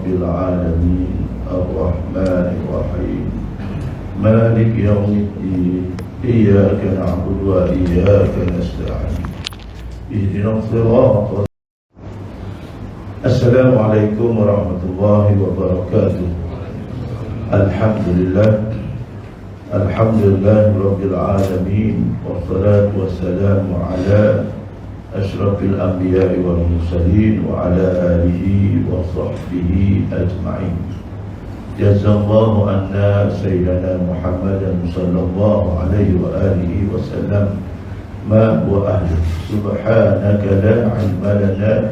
Rabbil Alamin Ar-Rahmanir-Rahim Malik Yawmiddin Iyyaka na'budu wa iyyaka nasta'in Ihdinas siratal. Assalamualaikum warahmatullahi wabarakatuh. Alhamdulillah Rabbil Alamin wassalatu wassalamu ala asyrafil anbiya'i wal mursalin wa ala alihi wa sahbihi ajma'in. Jazallahu anna sayyidana Muhammadan sallallahu alaihi wa alihi wa sallam ma huwa ahli. Subhanaka la ilma lana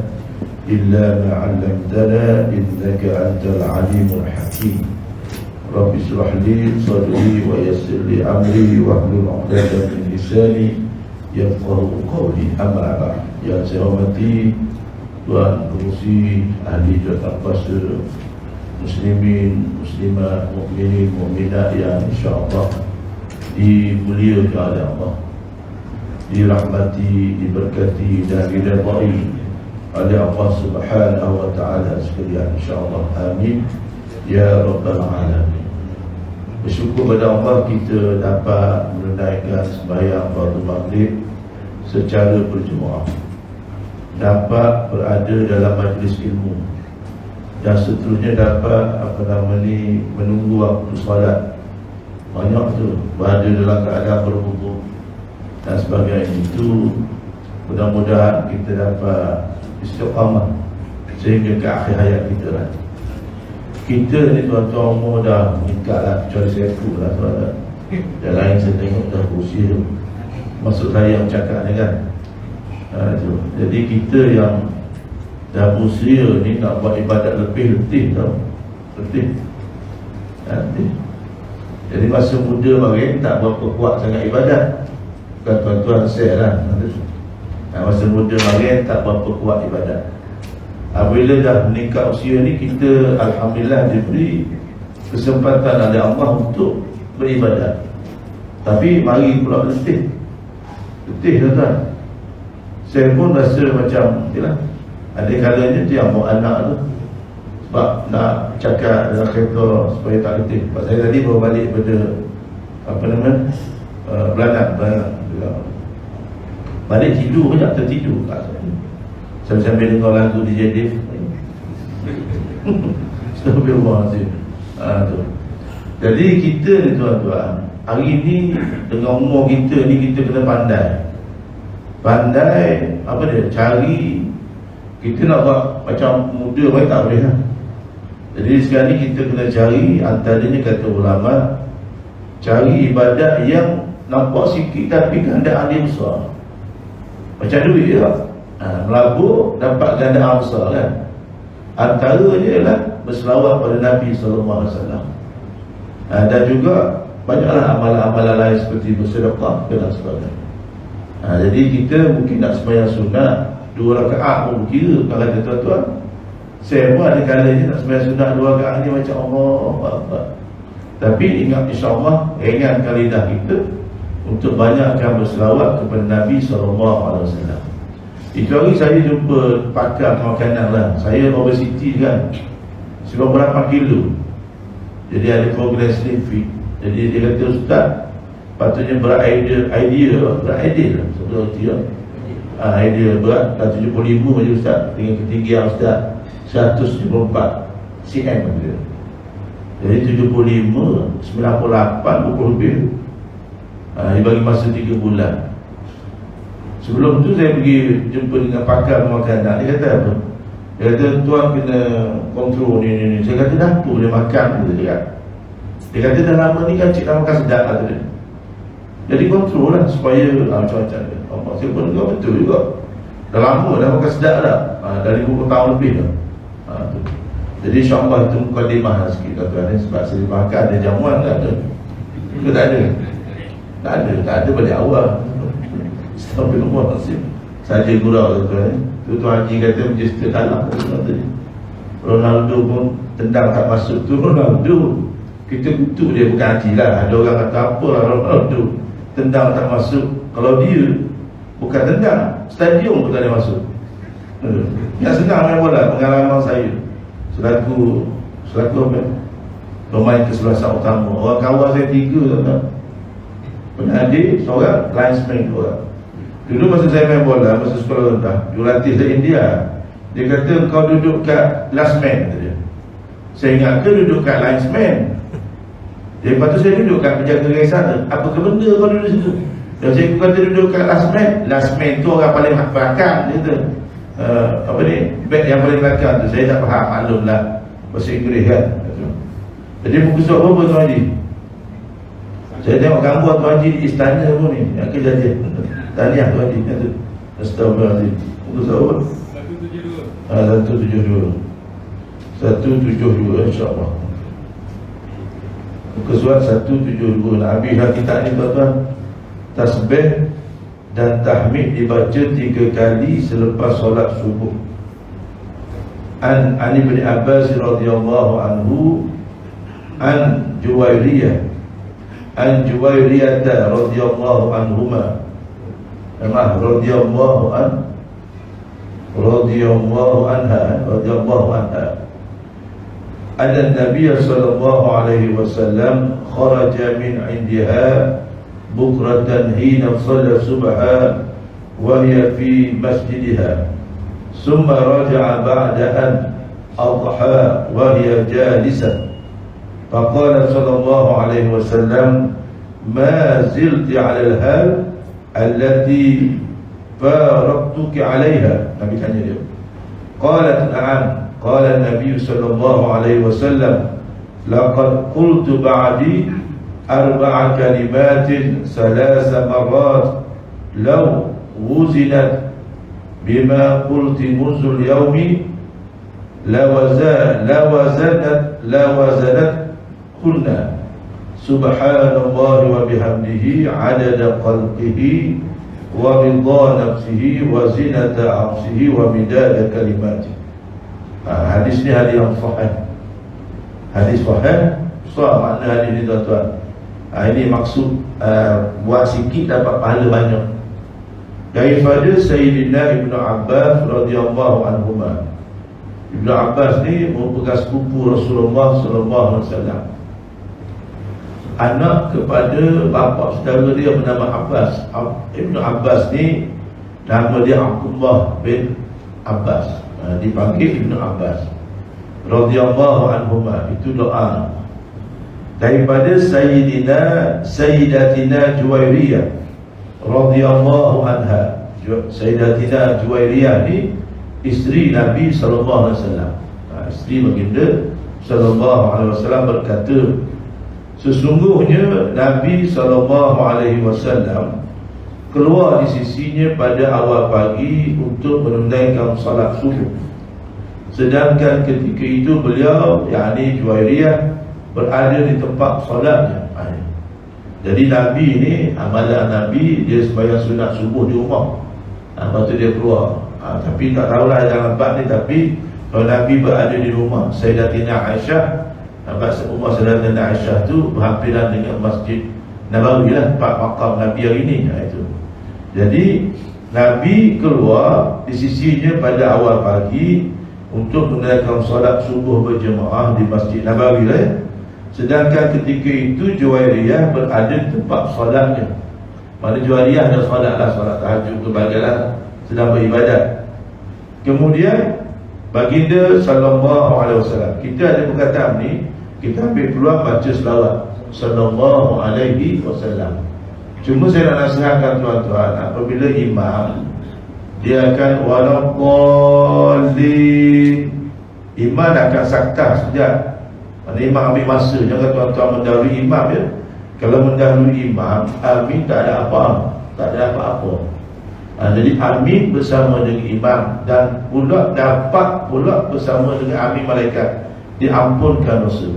illa ma 'allamtana innaka antal alimul hakim. Rabbi shrah li sadri wa yassir li amri wahlul 'uqdatam min lisani yafqahu qawli. Amma ba'd. Yang saya hormati Tuan Pengerusi Ahli Jawatan Kuasa Muslimin, Muslimat, Mukminin, Mukminat yang insya-Allah dimuliakan oleh Allah, dirahmati, diberkati dan diridai oleh Allah Subhanahu wa taala sekalian, insya-Allah. Amin ya rabbal alamin. Bersyukur pada Allah kita dapat menunaikan sembahyang fardu maghrib secara berjemaah, dapat berada dalam majlis ilmu, dan seterusnya dapat menunggu waktu solat. Banyak tu berada dalam keadaan berwudu dan sebagainya. Itu mudah-mudahan kita dapat istiqamah sehingga ke akhir hayat kita lah. Kita ni tuan-tuan umur dah meningkat lah, kecuali saya pun lah tuan-tuan. Yang lain saya tengok dah berusia tu. Maksud saya yang bercakap ni kan, jadi kita yang dah berusia ni nak buat ibadat lebih letih tau. Letih. Jadi masa muda bagi tak berapa kuat sangat ibadat. Bukan tuan-tuan share lah. Masa muda bagi tak berapa kuat ibadat. Bila dah meningkat usia ni, kita alhamdulillah diberi kesempatan oleh Allah untuk beribadat. Tapi mari pula letih. Letih tuan-tuan. Saya pun rasa macam itulah. Ada kalanya tu yang bawa anak tu sebab nak cakap dalam kereta supaya tak letih. Sebab saya tadi baru balik pada Belanak. Balik tidur banyak, tertidur kat saya. Sambil dengar lagu DJ Dave. Astagfirullahaladzim. Jadi kita ni tuan-tuan, hari ni dengan umur kita ni, kita kena pandai apa dia, cari. Kita nak buat macam muda baik tak boleh lah. Jadi sekarang ni kita kena cari, antaranya kata ulama, cari ibadat yang nampak sikit tapi gandaan dia besar. Macam duit je lah. Melabur dapat gandaan besar kan. Antaranya ialah berselawat pada Nabi SAW. Dan juga banyaklah amalan-amalan lain seperti bersedekah dan sebagainya. Jadi kita mungkin nak sembahyang sunat 2 rakaat pun kira. Kalau kata tuan-tuan, saya pun ada kalanya nak sembahyang sunat 2 rakaat ni macam Allah. Tapi ingat, insya-Allah ringankan lidah kita untuk banyakkan berselawat kepada Nabi SAW. Itu hari saya jumpa pakar makanan lah. Saya obesiti kan, 98 kilo. Jadi ada program slim fit. Jadi dia kata, Ustaz, patutnya beridea lah sebelum dia. Idea berat 75 je Ustaz, dengan ketinggian Ustaz 174 cm dia. Jadi 75, 98 pukul lebih. Dia bagi masa 3 bulan. Sebelum tu saya pergi jumpa dengan pakar makanan. Dia kata apa? Dia kata, tuan kena kontrol ni. Saya kata, dah apa boleh makan? Dia kata, dah lama ni kan cik dah makan sedap lah tu. Jadi kontrol lah supaya macam-macam dia. Saya pun juga betul juga. Dah lama dah makan sedap dah. Dari 20 tahun lebih dah. Jadi insyaAllah itu mukadimah lah sikit tuan-tuan. Sebab saya makan ada jamuan tak ada. Ke tak ada? Tak ada balik awal. Astagfirullahaladzim. Saja gurau tuan-tuan. Tuan Haji kata macam cerita dalam Ronaldo pun tendang tak masuk tu. Ronaldo kita kutuk dia, bukan Haji lah. Ada orang kata apa lah Ronaldo tendang tak masuk. Kalau dia bukan tendang, stadium pun tak ada masuk. Yang senang main bola, pengalaman saya selaku apa? Pemain kesebelasan utama. Orang kawan saya 3 tuan-tuan. Penyadik seorang, linesman 2. Dulu masa saya main bola, masa sekolah rendah, jurulatih dari India, dia kata kau duduk kat last man, kata dia. Saya ingat ke duduk kat linesman. Lepas tu saya duduk kat penjaga garis sana. Apa ke benda kau duduk situ? Dan saya kata duduk kat last man. Last man tu orang paling belakang, dia kata. Apa ni, back yang paling belakang tu. Saya tak faham, maklum lah bahasa Inggeris kan. Jadi muka surat apa Tuan Haji? Saya tengok gambar Tuan Haji di istana pun ni, yang kejadian. Tahniah Tuan Haji. Astagfirullahaladzim. Muka surat apa? 172. 172 insyaAllah. Muka surat 172. Nak habislah kita ni tuan-tuan. Tasbih dan tahmid dibaca 3 kali selepas solat subuh. An Ibn Abbas radhiyallahu anhu an Juwairiyah radhiyallahu anhuma radhiyallahu anha anna Nabi sallallahu alaihi wasallam kharaja min indiha bukratan hina shalla subha wa hiya fi masjidiha thumma raja'a ba'da an adha wa hiya jalisah faqala sallallahu alaihi wasallam ma zilti 'ala al-hal allati faraqtuki 'alayha. Nabi tanya dia. Qalat na'am. Qala an-nabiy sallallahu alaihi wasallam laqad qultu ba'di arba'a kalimatin thalatha marrat law wuzinat bima qulti munzul yawmi la wazanat kunna subhanallahi wa bihamdihi 'adada khalqihi wa ridha nafsihi wa zinata 'arshihi wa midada kalimatihi. Hadis ni hadis yang sahih. Hadis sahih. Besar makna hadis ni tuan-tuan. Ini maksud buat sikit dapat pahala banyak. Daripada Sayyidina Ibn Abbas radhiyallahu anhuma. Ibn Abbas ni merupakan sepupu Rasulullah sallallahu alaihi wasallam. Anak kepada bapa saudara dia bernama Abbas. Ibn Abbas ni nama dia Abdullah bin Abbas, dipanggil Ibn Abbas radhiyallahu anhuma. Itu doa daripada Sayyidatina Juwairiyah radhiyallahu anha. Sayyidatina Juwairiyah ni isteri Nabi sallallahu alaihi wasallam. Isteri baginda sallallahu alaihi wasallam berkata, sesungguhnya Nabi sallallahu alaihi wasallam keluar di sisinya pada awal pagi untuk menunaikan salat subuh. Sedangkan ketika itu beliau, yakni Juwairiyah, berada di tempat salatnya. Jadi Nabi ni, amalan Nabi, dia sembahyang sunat subuh di rumah. Lepas tu dia keluar. Tapi tak tahulah dalam bab ni, tapi kalau Nabi berada di rumah Sayyidatina Aisyah, rumah Sayyidatina Aisyah tu berhampiran dengan Masjid Nabawi lah, tempat makam Nabi hari ni. Itu. Jadi Nabi keluar di sisinya pada awal pagi untuk menunaikan solat subuh berjemaah di Masjid Nabawi lah. Sedangkan ketika itu Juwairiyah berada di tempat solatnya. Mana Juwairiyah ada solat lah, solat tahajud tu bagaimana sedang beribadat. Kemudian baginda sallallahu alaihi wasallam, kita ada perkataan ni, kita ambil peluang baca selawat sallallahu alaihi wasallam. Cuma saya nak nasihatkan tuan-tuan, apabila imam dia akan waladdallin, imam akan saktah sekejap. Mana imam ambil masa, jangan tuan-tuan mendahului imam ya. Kalau mendahului imam, amin tak ada apa, tak ada apa-apa. Jadi amin bersama dengan imam, dan pula dapat pula bersama dengan amin malaikat, diampunkan dosa.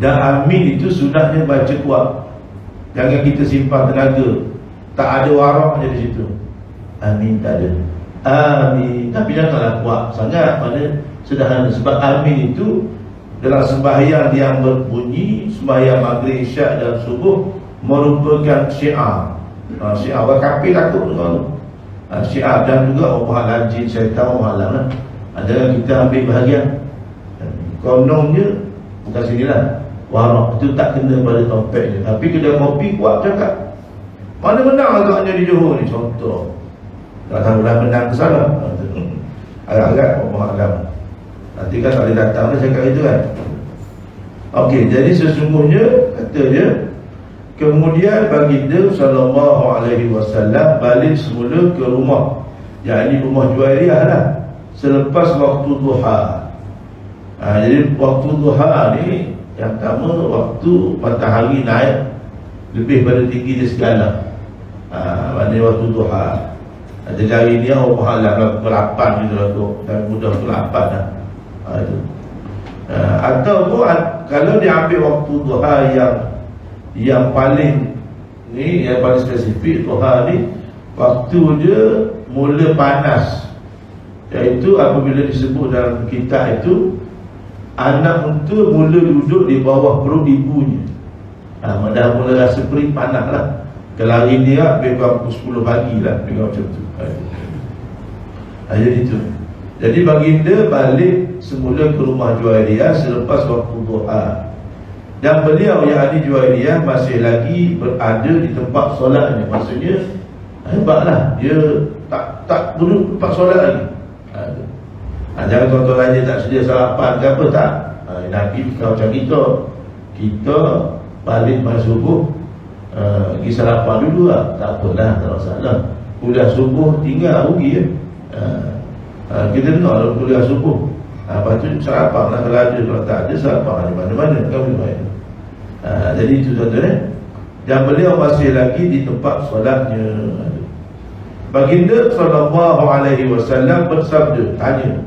Dan amin itu sunatnya baca kuat. Jangan kita simpan tenaga, tak ada waraknya di situ. Amin tak ada. Amin, tapi janganlah kuat sangat, mana sederhana. Sebab amin itu dalam sembahyang yang berbunyi, sembahyang maghrib, isyak dan subuh, merupakan syiar. Syiar orang kafir takut dengan syiar, dan juga orang lajin syaitan, orang halang lah. Jangan kita ambil bahagian. kononnya bukan sinilah warak itu tak kena pada topeknya, tapi kedai kopi kuat cakap mana menang agaknya di Johor ni contoh. Tak tahu dah menang ke salah. Agak-agak Allah Alam. Nanti kan tak boleh datang dah cakap itu kan. Okey, jadi sesungguhnya kata dia, kemudian baginda sallallahu alaihi wasallam balik semula ke rumah, yakni rumah Juwairiyah lah, selepas waktu duha. Jadi waktu duha ni yang pertama waktu matahari naik lebih pada tinggi dia segala. Maknanya waktu duha. Ada hari ni Allah Alam lah pukul 8 gitu lah tu, dan mudah pukul 8 lah. Itu. Ataupun kalau dia ambil waktu duha yang paling ni, yang paling spesifik, duha ni waktu dia mula panas, iaitu apabila disebut dalam kitab itu anak unta mula duduk di bawah perut ibunya. Dah mula rasa perih panas lah. Kalau hari ni lah lebih kurang pukul 10 pagi lah, lebih macam tu. Jadi itu. Jadi baginda balik semula ke rumah Juwairiyah selepas waktu duha, dan beliau yang ada Juwairiyah masih lagi berada di tempat solatnya. Maksudnya hebatlah, dia tak duduk tempat solat lagi. Jangan tuan-tuan raja tak sedia sarapan ke apa, tak. Nabi bukan macam kita balik masa subuh, pergi sarapan dulu lah, tak apalah, tak masalah. Kuliah subuh tinggal rugi ya. Kita dengar dalam kuliah subuh, lepas tu sarapan lah kalau ada, kalau tak ada sarapan di mana-mana kan boleh. Jadi itu tuan-tuan. Dan beliau masih lagi di tempat solatnya. Baginda sallallahu alaihi wasallam bersabda, tanya,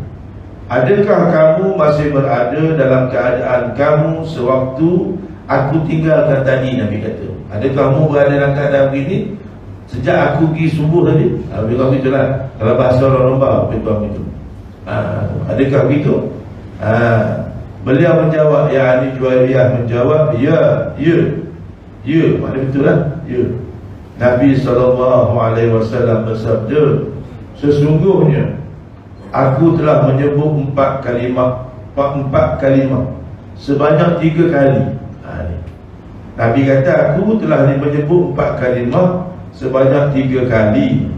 adakah kamu masih berada dalam keadaan kamu sewaktu aku tinggalkan tadi? Nabi kata, adakah kamu berada dalam keadaan begini sejak aku pergi subuh tadi? Lebih kurang itulah, kalau bahasa orang Rembang lebih kurang itu. Adakah begitu? Beliau menjawab, yakni Juwairiyah menjawab, ya, maknanya betul lah, ya. Nabi SAW bersabda, sesungguhnya aku telah menyebut empat kalimah sebanyak 3 kali. Nabi kata aku telah menyebut 4 kalimah sebanyak 3 kali.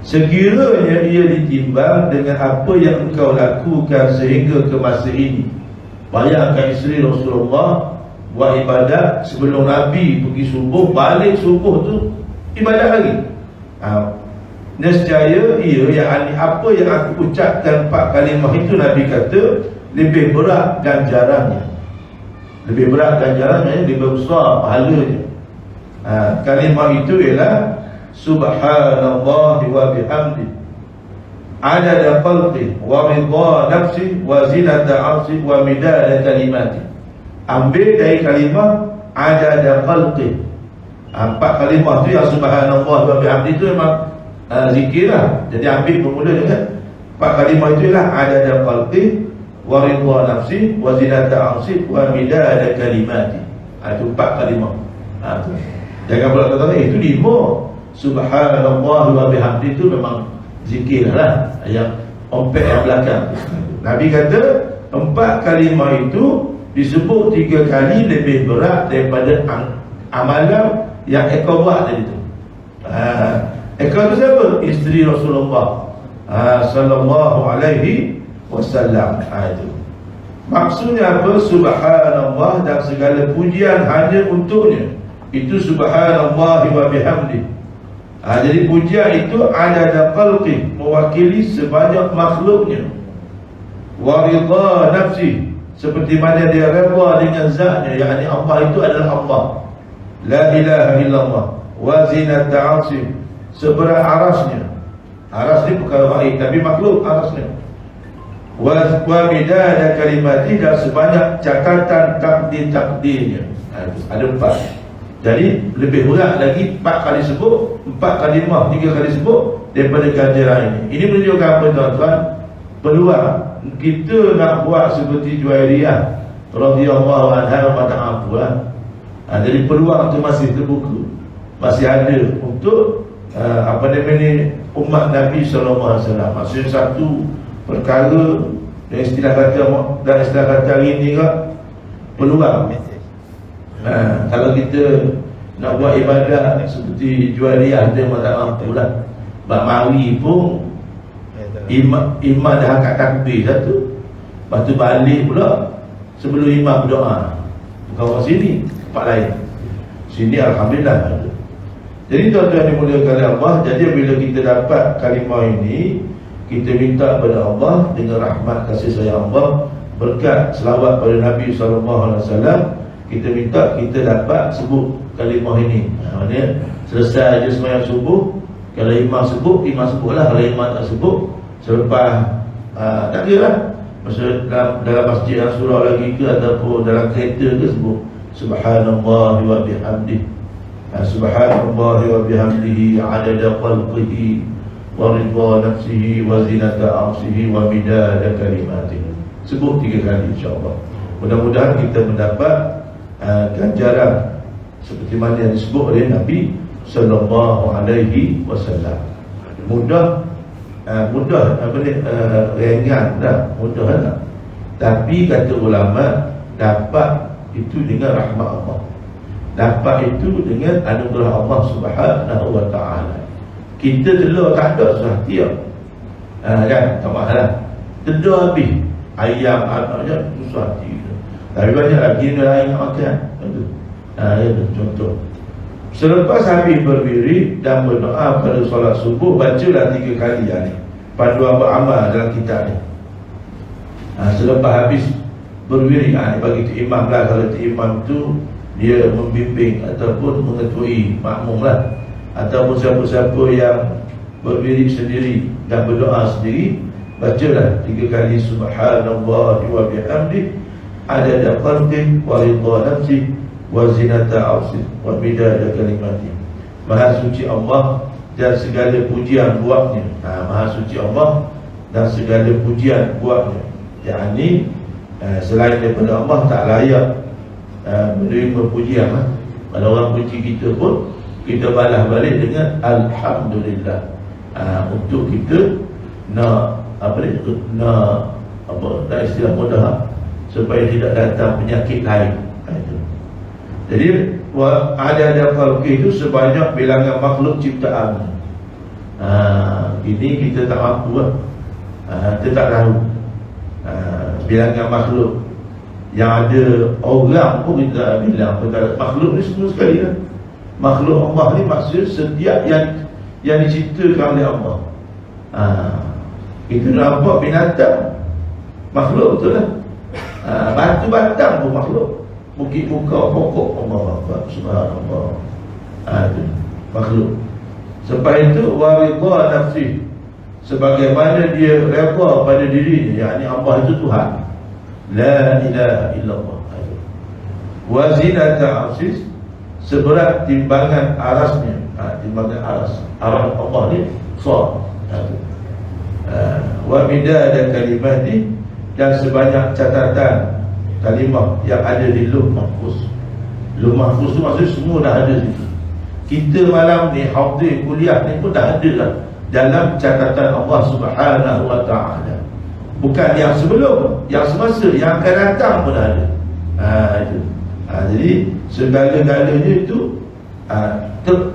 Sekiranya ia ditimbang dengan apa yang engkau lakukan sehingga ke masa ini. Bayangkan isteri Rasulullah buat ibadat sebelum Nabi pergi subuh, balik subuh tu ibadat lagi. Nescaya ia, yakni apa yang aku ucapkan 4 kalimah itu, Nabi kata lebih berat ganjarannya. Lebih berat ganjarannya, lebih besar pahalanya. Kalimah itu ialah subhanallah wa bihamdi adada khalqi wa ridha nafsi wa zinata 'arshi wa midada kalimati. Ambil dari kalimah adada khalqi. 4 kalimah tu yang subhanallah wa bihamdi itu memang zikir lah. Jadi ambil bermula dengan 4 kalimah itu ialah adada khalqi wa ridha nafsi wa zinata 'arshi wa midada kalimati. Itu 4 kalimah. Jangan pula kata itu 5. Subhanallah wa bihamdi itu memang zikir lah, yang ompek yang belakang. Nabi kata 4 kalimah itu disebut 3 kali lebih berat daripada amalan yang ekor buat tadi tu. Ekor tu siapa? Isteri Rasulullah sallallahu alaihi wasallam. Itu maksudnya apa? Subhanallah, dan segala pujian hanya untuknya. Itu subhanallah wa bihamdi. Jadi pujian itu adada khalqi, mewakili sebanyak makhluknya. Wa ridha nafsi, seperti mana dia redha dengan zatnya, yakni Allah itu adalah Allah, la ilaha illallah. Wa zinata 'arsy, seberat arasnya. Aras ni perkara baik, tapi makhluk arasnya. Wa midada kalimati, dan sebanyak catatan takdir-takdirnya. Ada 4. Jadi lebih berat lagi 4 kali sebut, 4 kalimah 3 kali sebut daripada ganjaran ini. Ini menunjukkan apa tuan-tuan? Peluang kita nak buat seperti Juwairiyah radhiyallahu anha, pada apalah. Jadi peluang tu masih terbuka, masih ada untuk umat Nabi sallallahu alaihi wasallam. Maksudnya satu perkara Dan istilah kata hari ni kan peluang. Kalau kita nak buat ibadah seperti jualiah dia tak mampu lah. Bak mari pun imam dah angkat takbir satu, lepas tu balik pula sebelum imam berdoa. Bukan orang sini, tempat lain. Sini alhamdulillah. Jadi tuan-tuan dimuliakan oleh Allah, jadi bila kita dapat kalimah ini, kita minta kepada Allah dengan rahmat kasih sayang Allah, berkat selawat pada Nabi SAW, kita minta kita dapat sebut kalimah ini. Maksudnya selesai je sembahyang subuh, kalau imam sebutlah. Kalau imam tak sebut, selepas tak kira lah, maksud dalam masjid yang surau lagi ke, ataupun dalam kereta ke, sebut Subhanallah wa bihamdih, Subhanallah wa bihamdihi adada khalqihi wa ridha nafsihi wa zinata arsihi wa midada kalimatih. Sebut 3 kali insyaAllah. Mudah-mudahan kita mendapat ganjaran seperti mana yang disebut oleh Nabi sallallahu alaihi wasallam. Mudah ringan dah, mudah lah. Tapi kata ulama, dapat itu dengan rahmat Allah, dapat itu dengan anugerah Allah Subhanahu wa ta'ala. Kita telur tak ada susah tiap, kan, tak masalah. Telur habis, ayam anaknya susah tiap. Tapi banyak lagi yang lain nak makan. Itu contoh. Selepas habis berdiri dan berdoa pada solat subuh, bacalah 3 kali ni panduan beramal dalam kitab ni. Selepas habis berdiri, bagi tu imam lah. Kalau tu imam tu dia membimbing ataupun mengetui makmum lah, ataupun siapa-siapa yang berdiri sendiri dan berdoa sendiri, bacalah 3 kali Subhanallah wa bihamdih adada khalqihi wa ridha nafsihi wa zinata arsihi wa midada kalimatih. Maha suci Allah dan segala pujian buatnya. Maha suci Allah dan segala pujian buatnya, yakni selain daripada Allah tak layak menerima pujian. Kalau orang puji kita pun, kita balas balik dengan alhamdulillah. Untuk kita nak istilah mudah, supaya tidak datang penyakit lain. Jadi ada khalqi itu sebanyak bilangan makhluk ciptaan. Ini kita tak mampu lah. Kita tak tahu bilangan makhluk. Yang ada orang pun kita tak bilang. Makhluk ni semua sekali lah. Makhluk Allah ni maksudnya setiap yang diciptakan oleh Allah. Kita nampak binatang, makhluk betul lah. Batu batang pun makhluk, bukit muka pokok, Allah subhanallah, itu makhluk. Selepas itu waridha nafsi, sebagaimana dia redha pada dirinya, yakni Allah itu Tuhan, la ilaha illallah. Wa zinata arsis, seberat timbangan arasnya. Timbangan aras Allah ni besar. Wa midada kalimati, dan sebanyak catatan kalimah yang ada di Lauh Mahfuz. Lauh Mahfuz tu maksudnya semua dah ada situ. Kita malam ni hadir kuliah ni pun dah ada lah dalam catatan Allah Subhanahu wa ta'ala. Bukan yang sebelum, yang semasa, yang akan datang pun dah ada. Itu. Jadi segala-galanya itu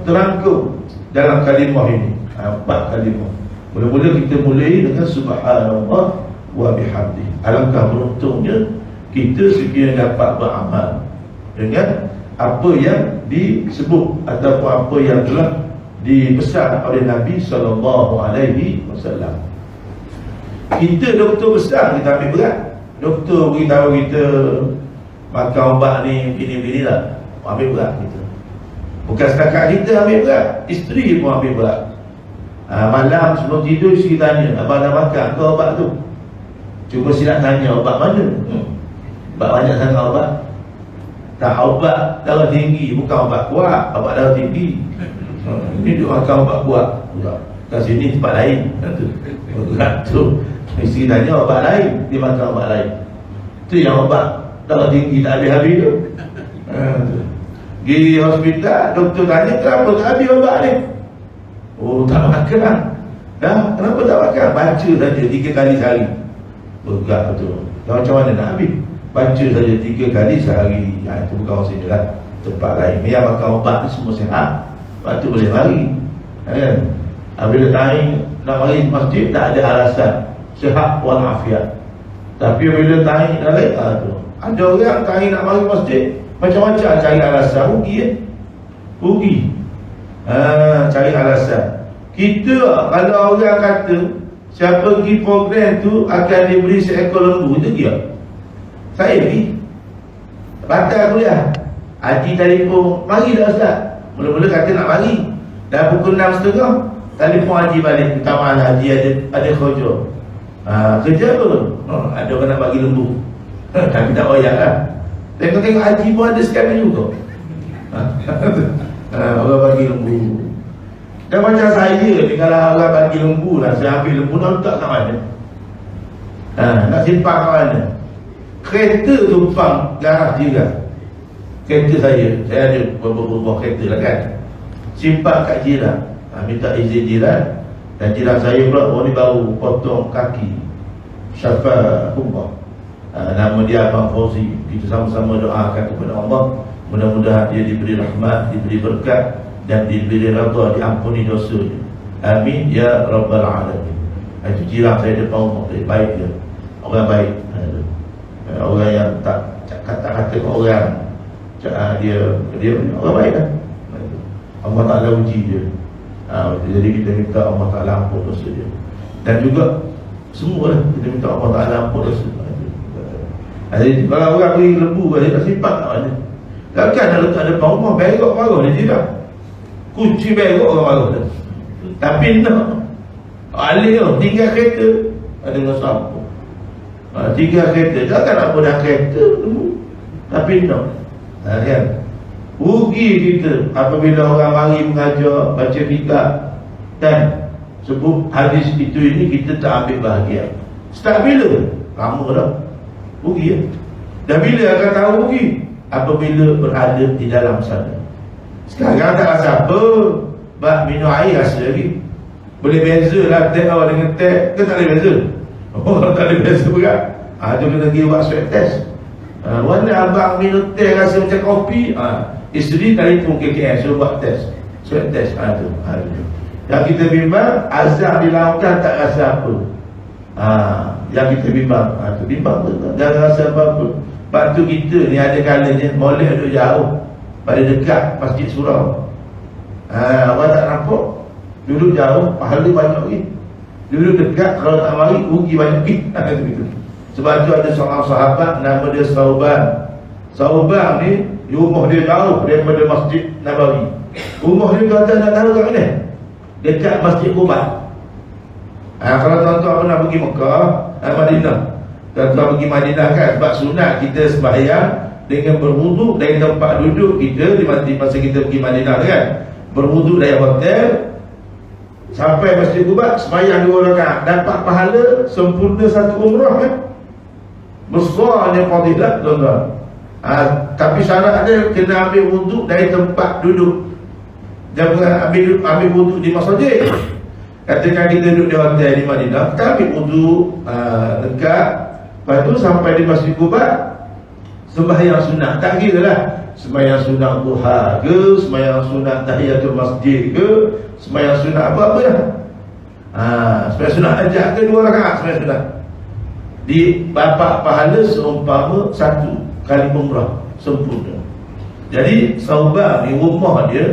terangkum dalam kalimah ini. 4 kalimah. Mula-mula kita mulai dengan Subhanallah wa bihamdih. Alangkah beruntungnya kita sekiranya dapat beramal dengan apa yang disebut ataupun apa yang telah dipesan oleh Nabi SAW. Kita doktor besar, kita ambil berat. Doktor beritahu kita makan ubat ni begini-begini lah, ambil berat kita. Bukan setakat kita ambil berat, isteri pun ambil berat. Malam sebelum tidur isteri tanya, abang dah makan ke ubat tu? Cuba silap tanya, ubat mana? Ubat banyak sangat ubat. Tak, ubat darah tinggi, bukan ubat kuat, ubat darah tinggi. Ini dia makan ubat kuat. Kat sini tempat lain. Berat tu. Isteri tanya ubat lain, dia makan ubat lain. Tu yang ubat darah tinggi tak habis-habis tu. Pergi hospital, doktor tanya kenapa tak habis ubat ni? Oh, tak makan. Kenapa tak makan? Baca saja 3 kali sehari. Bergerak betul. Dan macam mana nak habis? Baca saja 3 kali sehari. Itu bukan sini lah, tempat lain. Yang makan ubat ni semua sihat, lepas tu boleh lari kan? Bila tahi nak mari masjid, tak ada alasan, sihat walafiat. Tapi bila tahi dah lain, ada orang tahi nak mari masjid, macam-macam cari alasan. Rugi rugi. Cari alasan. Kita kalau orang kata siapa pergi program tu akan diberi seekor lembu, itu dia. Saya pergi batal kuliah, haji telefon, mari dah Ustaz. Mula-mula kata nak mari, dah pukul 6.30 telefon haji balik, minta maaf haji ada kerja. Kerja apa? Ada orang nak bagi lembu. Tapi tak payah lah. Tengok-tengok haji pun ada sekali juga. Orang bagi lembu. Dan macam saya ni, kalau orang bagi lembu lah, saya ambil lembu nak letak kat mana? Nak simpan kat mana? Kereta tumpang garah jiran. Kereta saya ada beberapa kereta lah kan, simpan kat jiran. Minta izin jiran. Dan jiran saya pula, ni baru potong kaki Syafa Kumbah. Nama dia Abang Fauzi. Kita sama-sama doakan kepada Allah, mudah-mudahan dia diberi rahmat, diberi berkat, dan diberi redha, diampuni dosanya. Amin ya rabbal alamin. Itu jiran saya depan rumah, baik dia, orang baik. Orang yang tak kata ke orang, dia orang baik kan. Allah Ta'ala uji dia. Jadi kita minta Allah Ta'ala ampun dosa dia. Dan juga semua lah, kita minta Allah Ta'ala ampun dosa. Jadi kalau orang beri lembu, dia tak simpan tak mana. Takkan nak letak depan rumah, berok marah dia jiran. Kunci berok orang marah dia. Tapi nak alih tu, tinggal kereta ada dengan siapa. Tinggal kereta, takkan apa dah kereta lembu. Tapi nak kan, rugi kita apabila orang mari mengajar, baca kitab dan sebut hadis itu ini, kita tak ambil bahagian. Start bila? Lama dah. Rugi ya. Dan bila akan tahu rugi? Apabila berada di dalam sana. Sekarang tak rasa apa, bak minum air rasa lagi. Boleh beza lah teh awal dengan teh, ke tak boleh beza? Tak boleh beza berat. Itu kena pergi buat swab test. Mana abang minum teh rasa macam kopi, isteri telefon KKS suruh buat test, swab test. Yang kita bimbang, azab dilakukan tak rasa apa. Yang kita bimbang, bimbang betul, jangan rasa apa-apa. Lepas tu kita ni ada kalanya molek duduk jauh, pada dekat masjid surau. Orang tak nampak, duduk jauh, pahala banyak lagi. Duduk dekat, kalau tak mari, rugi banyak lagi. Sebab tu ada seorang sahabat, nama dia Sauban. Sauban ni, rumah dia jauh daripada Masjid Nabawi. Rumah dia kata nak tahu kat mana? Dekat Masjid Quba. Kalau tuan-tuan pernah pergi Mekah, Madinah, tuan-tuan pergi Madinah kan, sebab sunat kita sembahyang dengan berwuduk dari tempat duduk kita di masa kita pergi Madinah kan. Berwuduk dari hotel sampai Masjid Quba, sembahyang 2 rakaat, dapat pahala sempurna 1 umrah kan. Besarnya fadilat tuan-tuan. Tapi syarat dia kena ambil wuduk dari tempat duduk. Jangan ambil wuduk di masjid. Katakan kita duduk di hotel di Madinah, kita ambil wuduk dekat, lepas tu sampai di Masjid Quba, sembahyang sunat. Tak kira lah sembahyang sunat duha ke, sembahyang sunat tahiyatul masjid ke, sembahyang sunat apa-apa lah. Sembahyang sunat ajak ke 2 rakaat sembahyang sunat, didapat pahala seumpama 1 kali umrah sempurna. Jadi Sauban ni rumah dia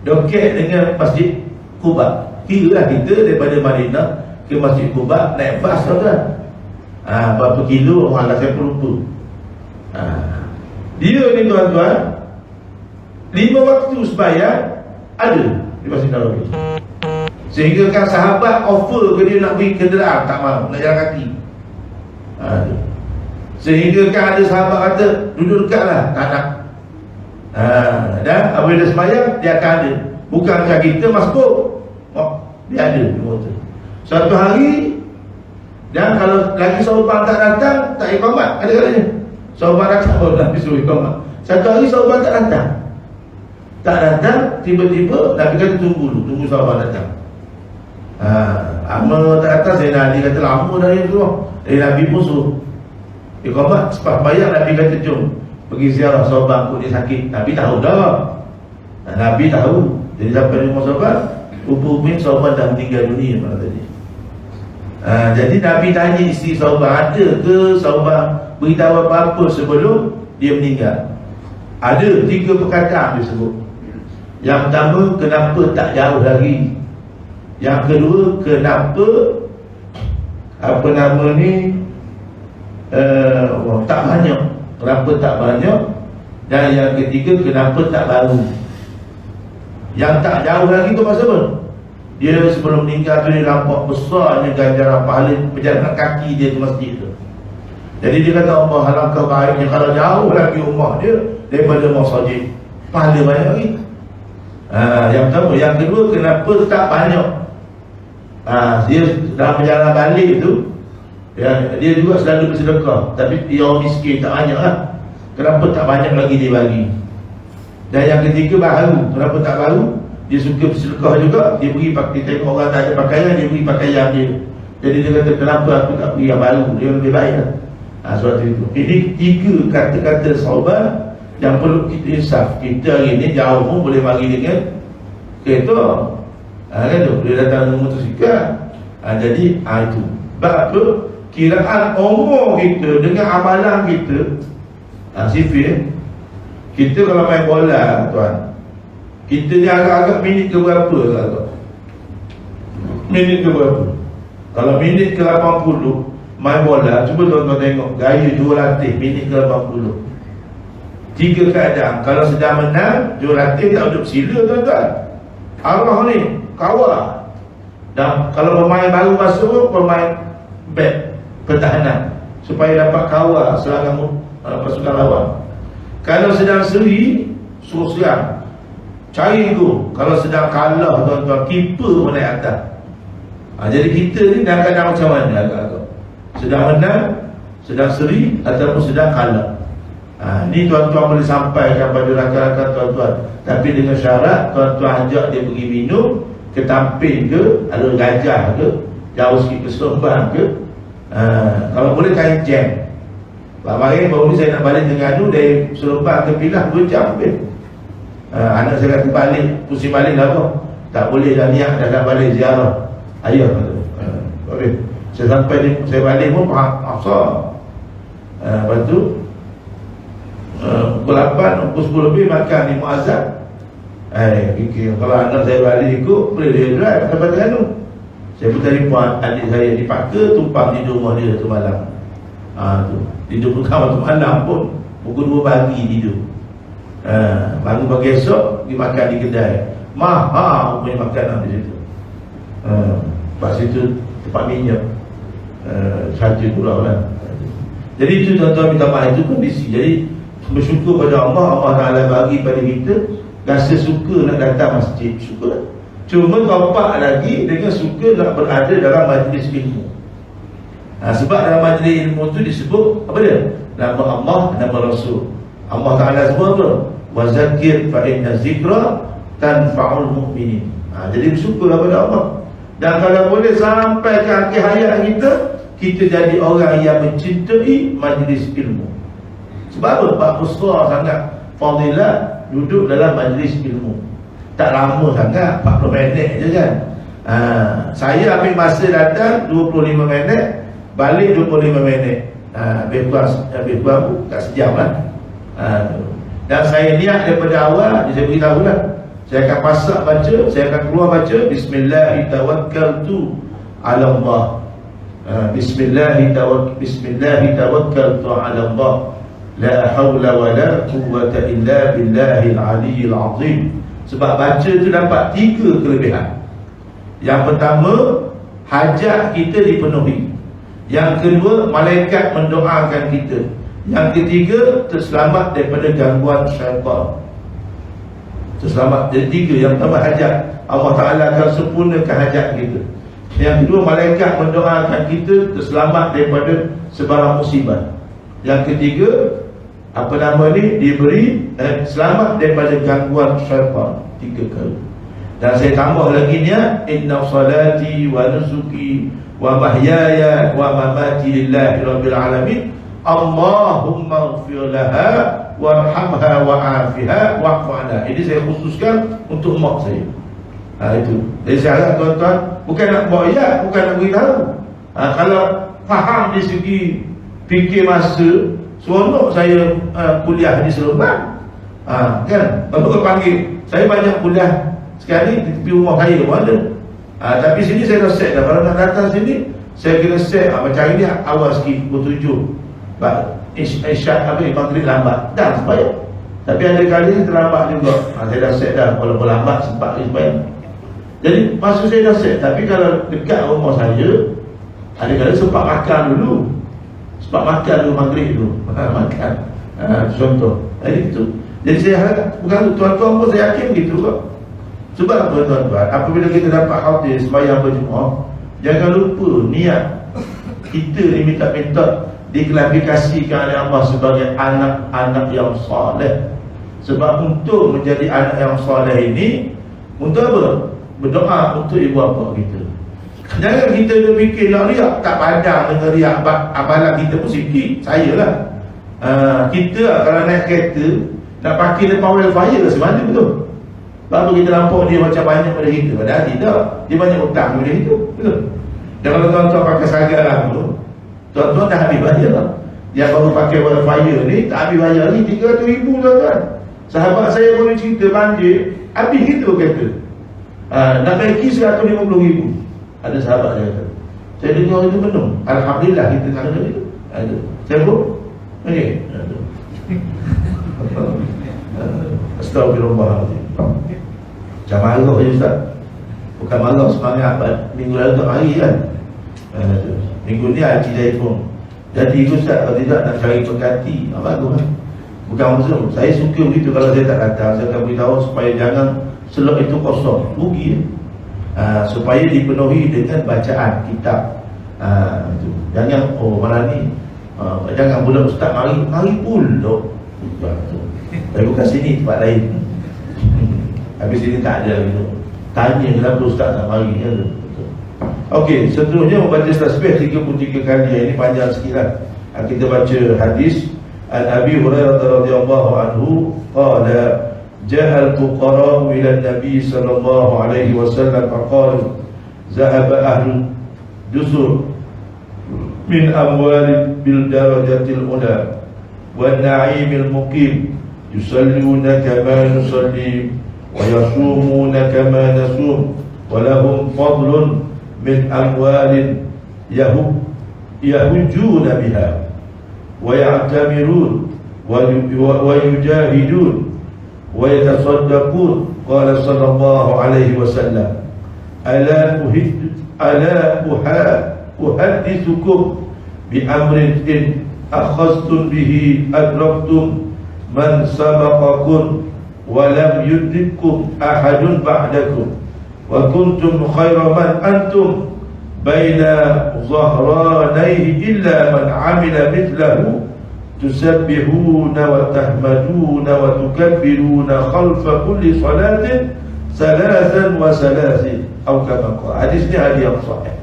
dekat dengan Masjid Quba. Kira lah kita daripada Madinah ke Masjid Quba naik bas kan. Berapa kilo orang lah saya pun lupa. Dia ni tuan-tuan 5 waktu sembahyang ada di Masjid Nabawi. Sehingga kan sahabat offer ke dia nak beri kenderaan, tak mahu, nak jalan kaki. Sehingga kan ada sahabat kata duduk dekat lah, tak nak. Dan apabila sembahyang dia akan ada. Bukan macam kita masbuk, dia ada di motor. Suatu hari, dan kalau lagi sahabat tak datang, tak iqamat kadang-kadangnya. Sahabat datang, Nabi suruh iqamat. Satu hari sahabat tak datang. Tak datang, tiba-tiba Nabi kata tunggu dulu, tunggu sahabat datang. Lama tak kata Zainal Ali kata lama dah yang keluar. Nabi pun suruh iqamah sepas bayar. Nabi kata jom pergi ziarah sahabat aku dia sakit. Nabi tahu dah. Nabi tahu. Jadi sampai di rumah sahabat, rupa-rupanya sahabat dah meninggal dunia pada tadi. Jadi Nabi tanya isteri sahabat, ada ke sahabat beritahu apa-apa sebelum dia meninggal? Ada 3 perkataan dia sebut. Yang pertama, kenapa tak jauh lagi? Yang kedua, kenapa tak banyak? Kenapa tak banyak? Dan yang ketiga, kenapa tak baru? Yang tak jauh lagi tu pasal apa? Dia sebelum meninggal tu dia nampak besarnya ganjaran pahala perjalanan kaki dia ke masjid tu. Jadi dia kata, Allah alangkah baiknya kalau jauh lagi rumah dia daripada masjid, pahala banyak lagi. Yang pertama. Yang kedua, kenapa tak banyak? Dia dalam perjalanan balik tu dia juga selalu bersedekah, tapi dia orang miskin, tak banyak lah. Kenapa tak banyak lagi dia bagi? Dan yang ketiga, baru. Kenapa tak baru? Dia suka bersedekah juga. Dia tengok orang tak ada pakaian, dia beri pakaian dia. Jadi dia kata, kenapa aku tak beri yang baru? Dia lebih baik lah. Suatu itu. Ini 3 kata-kata sahabat yang perlu kita insaf. Kita hari ni jauh pun boleh bagi dengan kereta. Kan tu, boleh datang dengan motosikal. Jadi itu. Sebab tu, kiraan umur kita dengan amalan kita sifir. Kita kalau main bola tuan, kita ni agak-agak minit ke berapa tuan? Minit ke berapa? Kalau minit ke 80 main bola, cuba tuan-tuan tengok gaya jurulatih minit ke 80. 3 keadaan. Kalau sedang menang, jurulatih tak duduk sila tuan-tuan. Arwah ni kawal. Dan kalau pemain baru masuk, pemain back pertahanan supaya dapat kawal serangan pasukan lawan. Kalau sedang seri, suruh serang, cari gol. Kalau sedang kalah tuan-tuan, keeper pun naik atas. Jadi kita ni dah kadang macam mana agak-agak, sedang menang, sedang seri ataupun sedang kalah. Ni tuan-tuan boleh sampaikan pada rakan-rakan tuan-tuan, tapi dengan syarat tuan-tuan ajak dia pergi minum ke Tampin ke, ada Gajah ke, jauh sikit ke Seremban ke. Kalau boleh kain jam. Kemarin baru ni saya nak balik Terengganu dari Seremban ke Pilah 2 jam lebih. Anak saya kata balik, pusing balik dah apa? Tak boleh dah niat dah nak balik ziarah ayah kata. Saya sampai ni, saya balik pun asal. Lepas tu pukul 8, pukul 10 lebih makan di Muazzam. Fikir kalau anak saya balik ikut, boleh dia drive sampai Terengganu. Saya pun telefon adik saya di Paka, tumpang di rumah dia tu malam. Tu tidur kamar tu malam pun pukul 2 pagi tidur. Bangun pagi esok pergi makan di kedai. Mahal punya makanan di situ. Lepas situ tempat minyak saja pula lah. Jadi itu tuan-tuan minta maaf, itu kondisi. Jadi bersyukur pada Allah, Allah Ta'ala bagi pada kita rasa suka nak datang masjid, syukur. Cuma topak lagi dengan suka nak berada dalam majlis ilmu. Sebab dalam majlis ilmu tu disebut apa dia? Nama Allah, nama Rasul. Allah Ta'ala sebut apa? Wa zakir fa inna zikra tanfa'ul mu'minin. Jadi bersyukur kepada Allah. Dan kalau boleh sampai ke akhir hayat kita, kita jadi orang yang mencintai majlis ilmu. Sebab apa? Sebab besar sangat fadilah duduk dalam majlis ilmu. Tak lama sangat, 40 minit je kan. Saya ambil masa datang 25 minit, balik 25 minit. Lebih kurang tak sejam lah. Dan saya niat daripada awal, saya beritahu lah, saya akan pasak baca, saya akan keluar baca Bismillahirrahmanirrahim ala Allah. Bismillahirrahmanirrahim ala Allah. La hawla wa la quwwata illa billahil aliyyil azim. Sebab baca tu dapat 3 kelebihan. Yang pertama, hajat kita dipenuhi. Yang kedua, malaikat mendoakan kita. Yang ketiga, terselamat daripada gangguan syaitan. Terselamat. Jadi 3. Yang pertama hajat, Allah Ta'ala akan sempurnakan hajat kita. Yang kedua, malaikat mendoakan kita terselamat daripada sebarang musibah. Yang ketiga, apa nama ni, diberi selamat daripada gangguan syaitan. 3 kali. Dan saya tambah lagi niat, inna salati wa nusuki wa mahyaya wa mamati lillahi rabbil alamin, Allahumma ighfir laha warhamha wa'afiha wa'fu anha. Ini saya khususkan untuk mak saya. Itu. Jadi saya harap tuan-tuan bukan nak bawa ayat, bukan nak beritahu. Kalau faham di segi fikir masa, seronok saya kuliah di Seremban. Kan? Baru panggil, saya banyak kuliah sekali di tepi rumah saya pun ada. Tapi sini saya dah set dah. Kalau nak datang sini, saya kena set macam ini awal sikit, pukul 7 Isyak maghrib lambat dah sembahyang. Tapi ada kali terlambat juga. Saya dah set dah, walaupun lambat sempat sembahyang. Jadi masa saya dah set. Tapi kalau dekat rumah saya, ada kali sempat makan dulu. Sempat makan dulu maghrib dulu. Makan contoh. Jadi itu. Jadi saya harap, bukan tuan-tuan pun saya yakin gitu kok. Sebab apa tuan-tuan, apabila kita dapat khatir sembahyang berjemaah, jangan lupa niat kita ni minta diklarifikasikan oleh Allah sebagai anak-anak yang soleh. Sebab untuk menjadi anak yang soleh ini, untuk apa? Berdoa untuk ibu bapa kita. Jangan kita fikir nak riak, tak padang dengan riak. Abalan kita pun sikit, saya lah. Kita kalau naik kereta nak pakai depan welfare semana betul. Baru kita nampak dia macam banyak pada kita. Padahal tidak, dia banyak hutang pada kita, betul. Dan kalau tuan-tuan pakai sagaran tu, tuan-tuan dah habis bayar lah. Yang baru pakai wildfire ni tak habis bayar ni 300,000 tuan-tuan. Sahabat saya boleh cerita banjir, habis gitu kereta. Nak baiki 150,000. Ada sahabat saya kata, saya dengar itu penuh. Alhamdulillah kita tak ada itu. Saya pun okey. Astagfirullahaladzim. Macam marah je Ustaz. Bukan marah semangat minggu lalu tak mari kan. Minggu ni haji saya pun. Jadi Ustaz kalau tidak nak cari pekati, bagus kan. Bukan maksud saya suka begitu. Kalau saya tak datang, saya akan beritahu supaya jangan slot itu kosong, rugi supaya dipenuhi dengan bacaan kitab. Jangan malam ni jangan pula Ustaz mari pula. Tapi bukan sini, tempat lain. Habis sini tak ada gitu. Tanya kenapa Ustaz tak mari ya? Okey, seterusnya membaca tasbih 33 kali. Ini panjang sikit lah. Kita baca hadis An Abi Hurairah radhiyallahu anhu qala ja'a al-fuqara ila an-nabi sallallahu alaihi wasallam faqala zahaba ahlu dusur min amwal bil darajatil ula wan na'imil muqim yusalluna kama nusalli wa yasumuna kama nasum wa lahum fadlun min amwalin yahujjuna biha wa ya'tamirun wa yujahidun wa yatasaddaqun. Qala sallallahu alaihi wasallam ala uhaddithukum bi amrin in akhadhtum bihi adraktum man sabaqakum wa lam yudrikkum ahadun ba'dakum wa kuntum khayra man antum baina dhahranayhi illa man amila mithlahu tusabbihuna wa tahmaduna wa tukabbiruna khalfa kulli salatin salasan wa salasin atau kama qala. Hadis ni hadis yang sahih.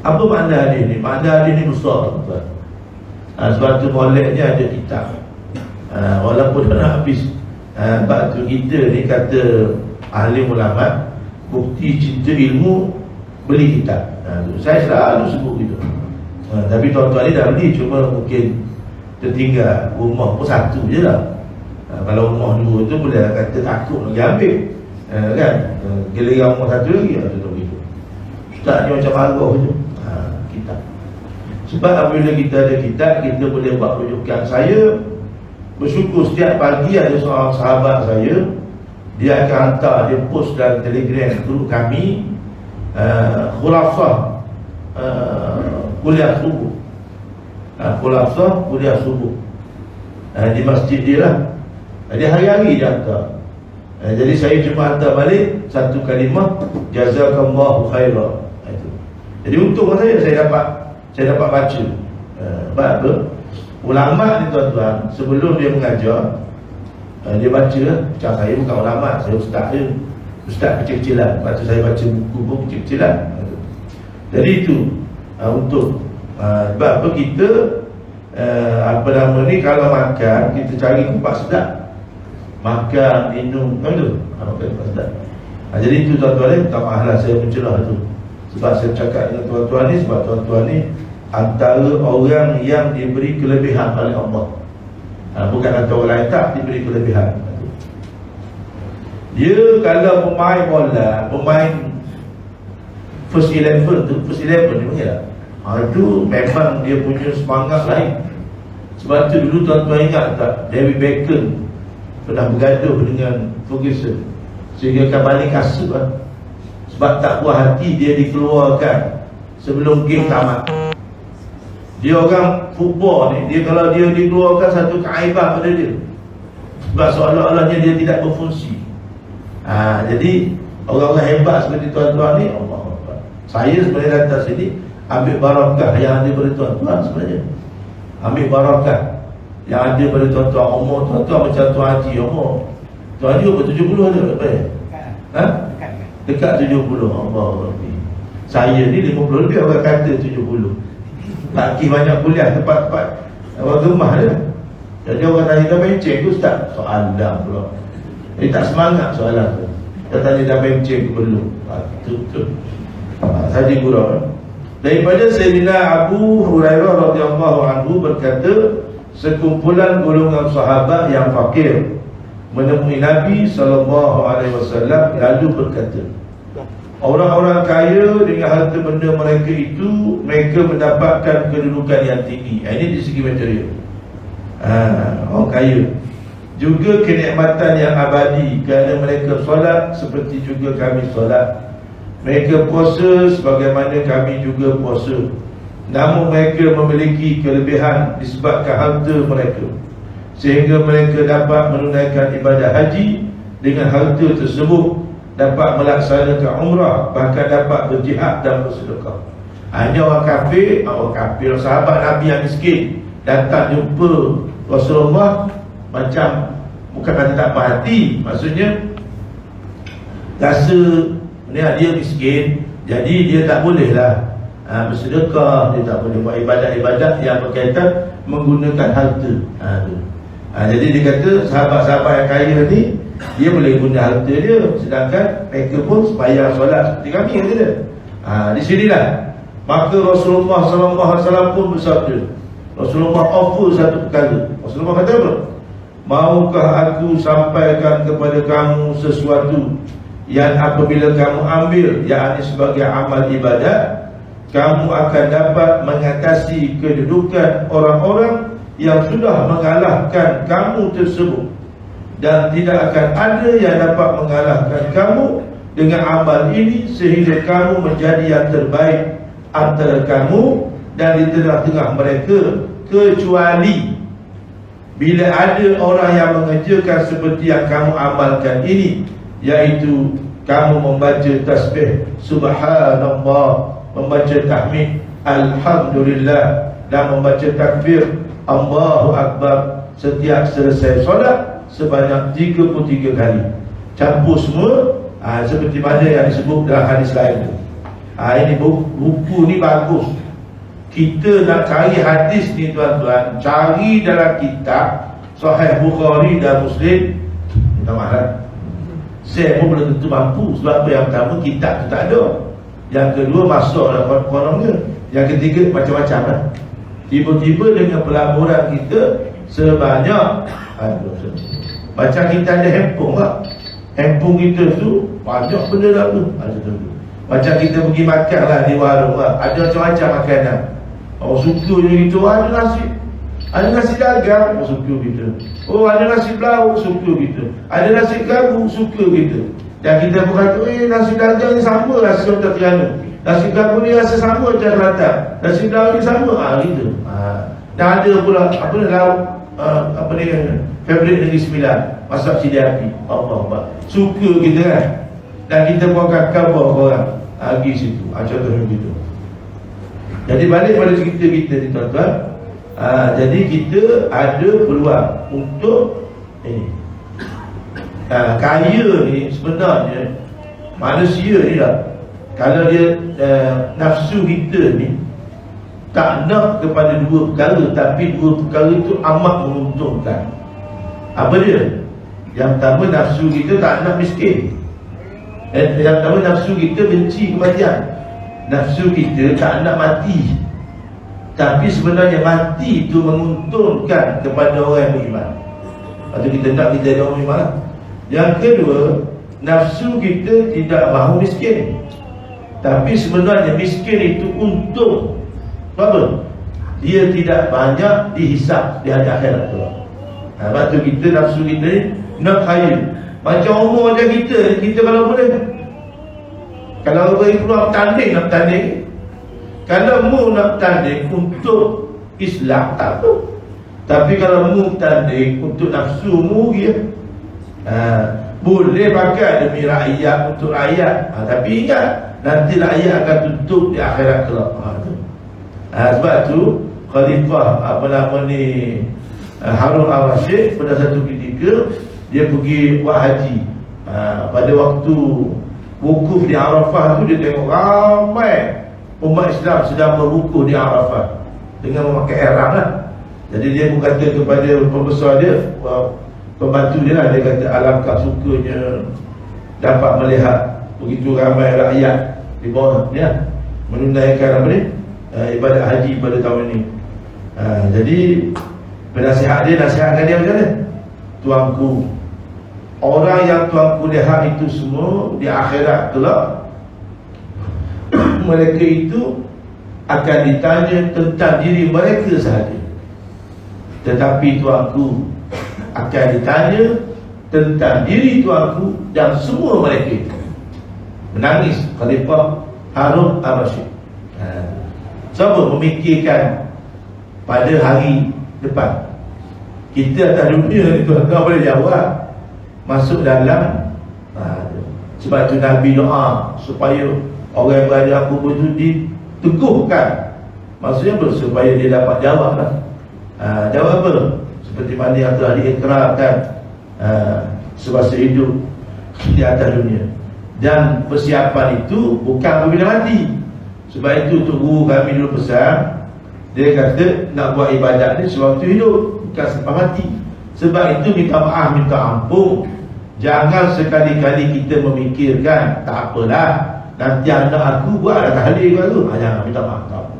Apa makna hadis ni? Makna hadis ni besar tuan. Sebab tu moleknya ada kitab. Walaupun dah nak habis. Sebab tu kita ni kata ahli ulama, bukti cinta ilmu beli kitab. Saya selalu sebut gitu. Tapi tuan-tuan ni dah beli, cuma mungkin tertinggal. Rumah pun satu je lah. Kalau rumah dua tu boleh kata takut lagi ambil, kan? Giliran rumah satu lagi contoh begitu. Ustaz ni macam marah je. Kitab. Sebab apabila kita ada kitab, kita boleh buat rujukan. Saya bersyukur setiap pagi ada seorang sahabat saya, dia akan hantar, dia post dalam Telegram group kami khulafah kuliah subuh. Khulafah kuliah subuh di masjid dia lah. Jadi hari-hari dia hantar. Jadi saya cuma hantar balik satu kalimah, jazakallahu khairan. Jadi untung saya dapat baca. Sebab apa? Ulama ni tuan-tuan, sebelum dia mengajar, dia baca. Macam saya bukan ulama, saya ustaz je. ustaz kecil-kecilan. Lepas tu saya baca buku pun kecil-kecilan. Jadi itu untuk sebab apa kita apa nama ni, kalau makan kita cari tempat sedap, makan, minum, kan tu, makan tempat sedap. Jadi itu tuan-tuan ni, minta maaf lah saya mencelah tu, sebab saya cakap dengan tuan-tuan ni, sebab tuan-tuan ni antara orang yang diberi kelebihan oleh Allah. Bukan kata orang lain tak diberi kelebihan. Dia kalau pemain bola, pemain first 11 tu, first 11 ni panggil tak? Itu memang dia punya semangat lain. Sebab tu dulu tuan-tuan ingat tak, David Beckham pernah bergaduh dengan Ferguson sehingga akan balik kasut lah. Sebab tak puas hati dia dikeluarkan sebelum game tamat. Dia orang football ni, dia kalau dia dikeluarkan satu keaiban pada dia, sebab seolah-olahnya dia tidak berfungsi. Jadi orang-orang hebat seperti tuan-tuan ni, Allah Akbar. Saya sebenarnya datang sini ambil barakah yang ada pada tuan-tuan sebenarnya. Ambil barakah yang ada pada tuan-tuan. Umur tuan-tuan macam Tuan Haji, umur Tuan Haji berapa, 70 ada berapa? Dekat 70. Allah Akbar. Saya ni 50 lebih, orang kata 70. Laki banyak kuliah, tempat-tempat orang rumah dia. Jadi orang tanya dah menceng tu ustaz, soalan pula. Dia tak semangat soalan tu. Dia tanya dah menceng ke belum. Tutup. Haji gurau. Daripada Sayyidina Abu Hurairah radhiyallahu anhu berkata, sekumpulan golongan sahabat yang fakir menemui Nabi SAW lalu berkata, orang-orang kaya dengan harta benda mereka itu, mereka mendapatkan kedudukan yang tinggi. Ini di segi material. Orang kaya juga kenikmatan yang abadi kerana mereka solat seperti juga kami solat. Mereka puasa sebagaimana kami juga puasa. Namun mereka memiliki kelebihan disebabkan harta mereka, sehingga mereka dapat menunaikan ibadah haji dengan harta tersebut, dapat melaksanakan umrah, bahkan dapat berjihad dan bersedekah. Ini orang kafir, sahabat Nabi yang miskin datang jumpa Rasulullah, macam bukan kata tak berhati, maksudnya rasa dia miskin, jadi dia tak boleh lah bersedekah, dia tak boleh buat ibadat-ibadat yang berkaitan menggunakan harta. Jadi dia kata sahabat-sahabat yang kaya ni, dia boleh guna harta dia, sedangkan mereka pun sembahyang solat seperti kami, kata dia. Di sinilah maka Rasulullah SAW pun bersabda. Rasulullah offer satu perkara. Rasulullah kata apa? Maukah aku sampaikan kepada kamu sesuatu yang apabila kamu ambil, yakni sebagai amal ibadat, kamu akan dapat mengatasi kedudukan orang-orang yang sudah mengalahkan kamu tersebut, dan tidak akan ada yang dapat mengalahkan kamu dengan amal ini, sehingga kamu menjadi yang terbaik antara kamu dan di tengah-tengah mereka, kecuali bila ada orang yang mengerjakan seperti yang kamu amalkan ini, yaitu kamu membaca tasbih subhanallah, membaca tahmid alhamdulillah, dan membaca takbir Allahu Akbar setiap selesai solat sebanyak 33 kali. Campur semua, seperti mana yang disebut dalam hadis lain. Ini buku ni bagus. Kita nak cari hadis ni tuan-tuan, cari dalam kitab Sahih Bukhari dan Muslim. Minta maaf lah, saya pun belum tentu mampu. Sebab apa? Yang pertama, kitab tu tak ada. Yang kedua, masuk dalam kolomnya. Yang ketiga, macam-macam lah. Tiba-tiba dengan pelaburan kita sebanyak, macam kita ada handphone lah. Handphone kita tu banyak benda dah tu. Macam kita pergi makan lah di warung lah, ada macam-macam makanan. Orang suka je gitu. Ada nasi dagang, orang suka gitu. Oh, ada nasi belau, suka gitu. Ada nasi gabu, suka gitu. Dan kita pun kata, nasi dagang ni sama rasa macam Terengganu, nasi gabu ni rasa sama macam Kelantan, nasi belau ni sama, gitu. Dan ada pula apa ni, lauk favourite Negeri Sembilan, masak cili api. Allah, suka kita kan. Dan kita pun akan khabar korang pergi situ. Contohnya begitu. Jadi balik pada cerita kita ni tuan-tuan, jadi kita ada peluang untuk ini. Kaya ni sebenarnya manusia ni lah, kalau dia nafsu kita ni tak nak kepada dua perkara, tapi dua perkara itu amat menguntungkan. Apa dia? Yang pertama, nafsu kita tak nak miskin. Yang pertama, nafsu kita benci kematian. Nafsu kita tak nak mati, tapi sebenarnya mati itu menguntungkan kepada orang yang beriman. Lepas tu kita nak kita jadi orang beriman lah. Yang kedua, nafsu kita tidak mahu miskin, tapi sebenarnya miskin itu untung. Apa? Dia tidak banyak dihisap di akhirat tu. Lepas tu kita nafsu kita ni nak kaya. Macam umur macam kita kalau boleh, kalau boleh keluar bertanding, nak bertanding. Kalau mu nak bertanding untuk Islam, tak apa. Tapi kalau mu bertanding untuk nafsu mu dia, boleh pakai demi rakyat, untuk rakyat. Tapi ingat, nanti rakyat akan tutup di akhirat kelak. Sebab tu Khalifah Harun al-Rashid pada satu ketika dia pergi buat haji. Pada waktu wukuf di Arafah tu, dia tengok ramai umat Islam sedang berwukuf di Arafah dengan memakai ihram lah. Jadi dia berkata kepada pembesar dia, pembantu dia lah, dia kata alangkah sukanya dapat melihat begitu ramai rakyat di bawah ni lah, menunaikan apa ni, ibadat haji pada tahun ini. Jadi penasihat dia nasihatkan dia macam mana? Tuanku, orang yang tuanku lihat itu semua di akhirat kelak, mereka itu akan ditanya tentang diri mereka sahaja, tetapi tuanku akan ditanya tentang diri tuanku dan semua mereka itu. Menangis Khalifah Harun al-Rashid. Siapa memikirkan pada hari depan kita atas dunia ni, tuan-tuan boleh jawab, masuk dalam sebab tu Nabi doa supaya orang yang berada aku itu diteguhkan. Maksudnya apa? Supaya dia dapat jawab lah. Jawab apa? Seperti mana yang telah diikrarkan semasa hidup di atas dunia. Dan persiapan itu bukan apabila mati. Sebab itu untuk guru kami dulu pesan, dia kata nak buat ibadat ni sewaktu hidup, bukan selepas mati. Sebab itu minta maaf, minta ampun. Jangan sekali-kali kita memikirkan, tak apalah, nanti anak aku buatlah tahlil baru. Jangan, minta maaf, tak apa.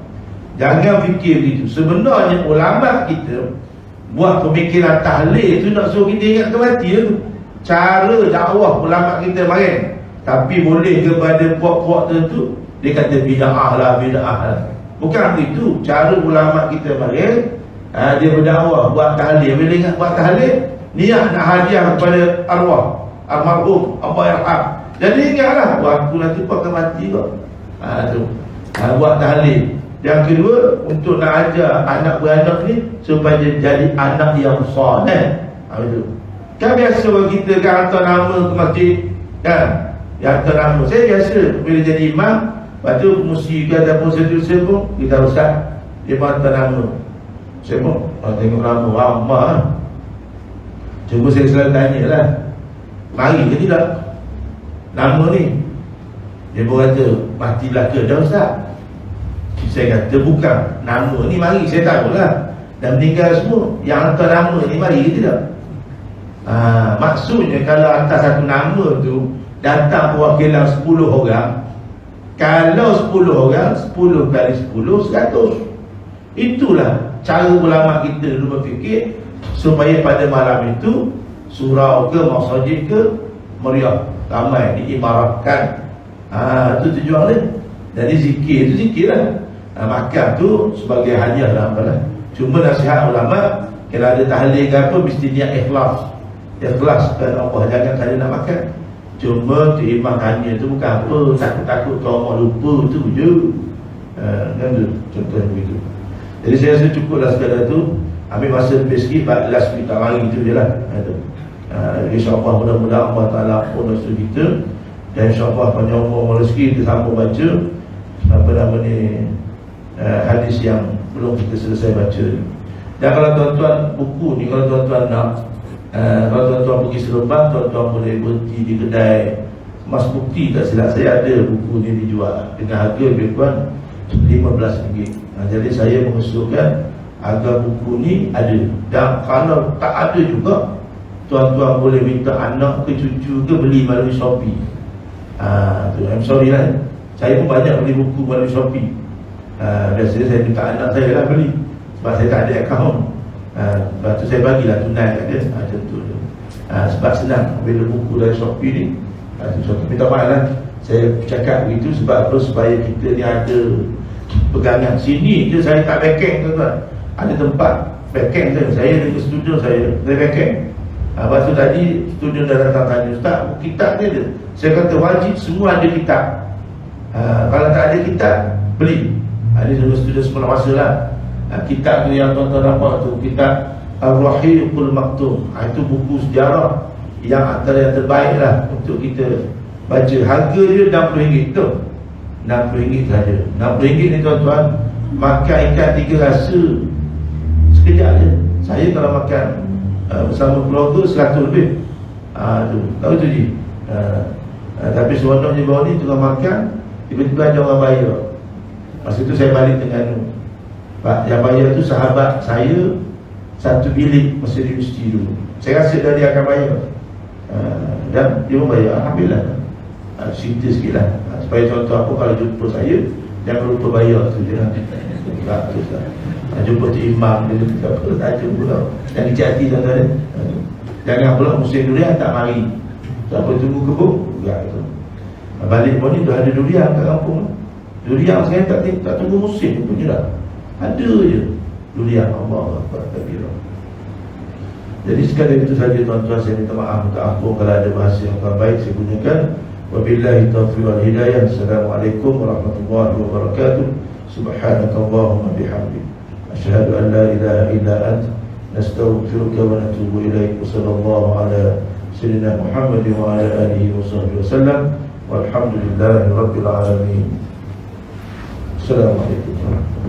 Jangan fikir begitu. Sebenarnya ulama kita buat pemikiran tahlil tu nak suruh kita ingat kematian tu. Cara dakwah ulama kita main. Tapi boleh kepada puak-puak tertentu, dia kata bid'ah lah. Bukan begitu. Cara ulama kita main, dia berdakwah, buat tahlil. Bila ingat buat tahlil, niat nak hadiah kepada arwah almarhum, Allah yarham. Jadi ingatlah, aku nanti pun akan mati kok. Buat tahlil. Yang kedua, untuk nak ajar anak beranak ni supaya jadi anak yang soleh. Itu kan biasa kita kan hantar nama ke masjid kan, yang hantar nama. Saya biasa bila jadi imam, lepas tu musik ataupun seterusnya pun kita ustaz, dia hantar nama. Saya pun tengok nama ramah. Cuma saya selalu tanya lah, mari ke tidak nama ni? Dia pun kata matilah ke dah ustaz. Saya kata bukan, nama ni mari, saya tahu lah dah meninggal semua. Yang hantar nama ni mari ke tidak? Maksudnya kalau hantar satu nama tu datang perwakilan 10 orang, kalau 10 orang, 10 kali 10, 100. Itulah cara ulama kita dulu berfikir, supaya pada malam itu surau ke masjid ke meriah, ramai diimarahkan. Itu tujuan dia. Jadi zikir itu zikir lah. Makan tu sebagai hadiah lah apalah. Cuma nasihat ulama, kalau ada tahlil ke apa, mesti niat ikhlas. Ikhlas kerana Allah, jangan kali nak makan. Cuma tu imam tanya tu bukan apa, takut-takut trauma lupa tu je. Kan tu contohnya begitu. Jadi saya rasa cukuplah sekadar tu. Ambil masa lebih sikit, 14 minit lagi tu je lah. InsyaAllah mudah-mudahan Allah Ta'ala pun restu kita. Dan insyaAllah panjang umur rezeki kita sambung baca apa nama ni, hadis yang belum kita selesai baca. Dan kalau tuan-tuan buku ni, kalau tuan-tuan nak, kalau tuan-tuan pergi seremban, tuan-tuan boleh berhenti di kedai Mas Bukti tak silap saya ada buku ni dijual dengan harga lebih kurang RM15. Jadi saya mengusulkan agar buku ni ada. Dan kalau tak ada juga, tuan-tuan boleh minta anak ke cucu ke beli melalui Shopee. I'm sorry lah, saya pun banyak beli buku melalui Shopee. Biasanya saya minta anak saya lah beli, sebab saya tak ada akaun. Lepas tu saya bagilah tunai kat dia. Macam tu. Sebab senang bila buku dari Shopee ni. Minta maaf lah saya cakap begitu, sebab apa? Supaya kita ni ada pegangan. Sini je saya tak backing, tuan-tuan. Ada tempat backing saya dengan studio saya backing. Lepas tu tadi studio dah datang tanya, Ustaz, kitab ni ada. Saya kata wajib semua ada kitab. Kalau tak ada kitab, beli. Ini semua studio semua masa lah. Kitab tu yang tuan-tuan nampak tu, kitab Ar-Rahiqul Maktum. Itu buku sejarah yang antara yang terbaik lah untuk kita baca. Harga dia RM60 tu, RM60 saja. RM60 ni tuan-tuan, makan ikan 3 rasa sekejap je. Saya kalau makan bersama keluarga 100 lebih. Tu, tahu tu je. Tapi seronoknya bawah ni tengah makan, tiba-tiba ada orang bayar. Masa tu saya balik dengan Pak, yang bayar tu sahabat saya, satu bilik masa di universiti dulu. Saya rasa dah dia akan bayar. Dan dia pun bayar, Alhamdulillah. Cerita sikit lah, supaya contoh apa, kalau jumpa saya jangan lupa bayar tu je lah. Jumpa tu imam dia tu apa, tak jumpa tau. Yang kecil hati tuan-tuan. Jangan pula musim durian tak mari. Siapa tunggu kebun enggak tu. Balik pun ni dah ada durian kat kampung. Durian sekarang tak tunggu musim pun je dah. Ada je durian. Allah Akbar kabirah. Jadi sekali itu saja tuan-tuan, saya minta maaf, minta ampun kalau ada bahasa yang tak baik saya gunakan. Wabillahi taufiq wal hidayah. Assalamualaikum warahmatullahi wabarakatuh. Subhanakallahumma bihamdik, asyhadu an la ilaha illa anta, nastaghfiruka wa natubu ilaik. Wassallallahu ala sayyidina Muhammad wa ala alihi wa sahbihi wasallam. Walhamdulillahi rabbil alamin. Assalamualaikum warahmatullahi wabarakatuh.